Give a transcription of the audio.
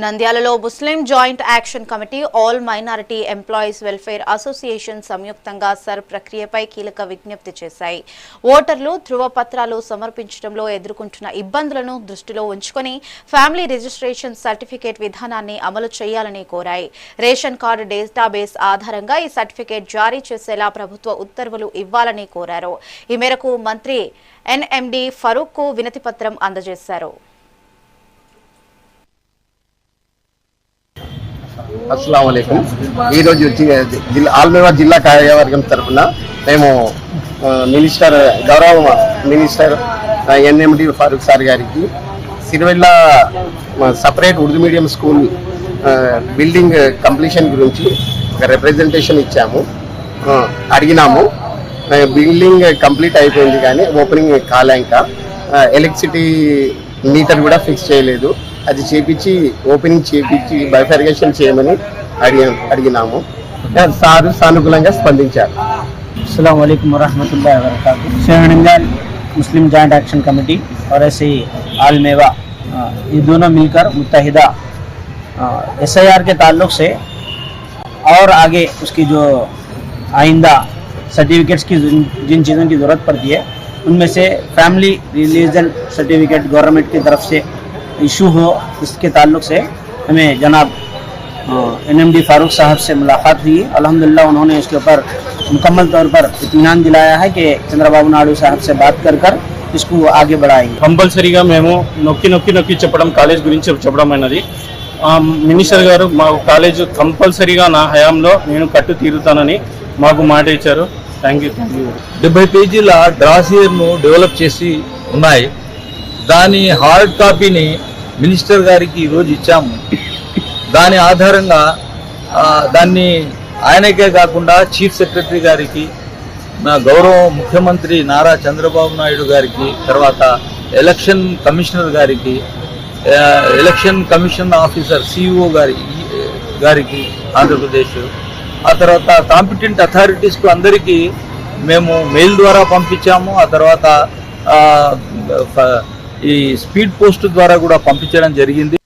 నంద్యాలలో ముస్లిం joint action committee all minority employees welfare association సంయుక్తంగా sir ప్రక్రియపై కీలక విజ్ఞప్తి చేశాయి. ఓటర్లు ధృవపత్రాలు సమర్పించడంలో ఎదుర్కొంటున్న ఇబ్బందులను దృష్టిలో ఉంచుకొని ఫ్యామిలీ రిజిస్ట్రేషన్ సర్టిఫికేట్ విధానాన్ని అమలు చేయాలని కోరాయి. రేషన్ కార్డు డేటాబేస్ ఆధారంగా ఈ సర్టిఫికేట్ జారీ చేసేలా ప్రభుత్వ ఉత్తర్వులు ఇవ్వాలని కోరారు. ఈ మేరకు మంత్రి ఎన్ఎండి ఫరూక్ కు వినతి పత్రం అందజేశారు. अस्सलाम वालेकुम। आलमेवा जिला कार्यवर्गం తరపున మేము మినిస్టర్ గౌరవ మినిస్టర్ ఎన్ఎండి ఫారూక్ సార్ గారికి Sirivella separate Urdu medium school building completion గురించి ఒక రిప్రజెంటేషన్ ఇచ్చాము, అడిగినాము. బిల్డింగ్ కంప్లీట్ అయిపోయింది కానీ ఓపెనింగ్ కాలే. ఇంకా ఎలక్ట్రిసిటీ మీటర్ కూడా ఫిక్స్ చేయలేదు. అది చేపించి ఓపెనింగ్ చేపించి బైఫర్గేషన్ చేయమని అడిగినాము. సారు సానుకూలంగా స్పందించారు. अस्सलाम वालेकुम वरहमतुल्लाहि वबरकातुहू। शहर नंद्याल मुस्लिम जॉइंट एक्शन कमेटी और ऐसे ही आलमेवा ये दोनों मिलकर मुत्तहिदा SIR के ताल्लुक से और आगे उसकी जो आइंदा सर्टिफिकेट्स की जिन चीज़ों की ज़रूरत पड़ती है उनमें से फैमिली रिलीजन सर्टिफिकेट गवर्नमेंट की तरफ से इशू हो, इसके ताल्लुक से हमें जनाब एनएमडी फारूक साहब से मुलाकात हुई। अल्हम्दुलिल्लाह उन्होंने इसके ऊपर मुकम्मल तौर पर इत्मीनान दिलाया है कि चंद्रबाबू नायडू साहब से बात कर इसको आगे बढ़ाएंगे। कंपल्सरीగా మేము నొక్కి చెప్పడం కాలేజ్ గురించి చెప్పడం అయినది. మినిస్టర్ గారు మా కాలేజ్ కంపల్సరీగా నా హయాంలో నేను కట్టు తీరుతానని మాకు మాట ఇచ్చారు. Thank you. 70 పేజీల డ్రాసియర్ను డెవలప్ చేసి ఉన్నాయి. దాని హార్డ్ కాపీని మినిస్టర్ గారికి ఈరోజు ఇచ్చాము. దాని ఆధారంగా దాన్ని ఆయనకే కాకుండా చీఫ్ సెక్రటరీ గారికి, గౌరవ ముఖ్యమంత్రి నారా చంద్రబాబు నాయుడు గారికి, తర్వాత ఎలక్షన్ కమిషనర్ గారికి, ఎలక్షన్ కమిషన్ ఆఫీసర్ CEO గారికి ఆంధ్రప్రదేశ్, ఆ తర్వాత కాంపిటెంట్ అథారిటీస్కు అందరికీ మేము మెయిల్ ద్వారా పంపించాము. ఆ తర్వాత ఈ స్పీడ్ పోస్ట్ ద్వారా కూడా పంపించడం జరిగింది.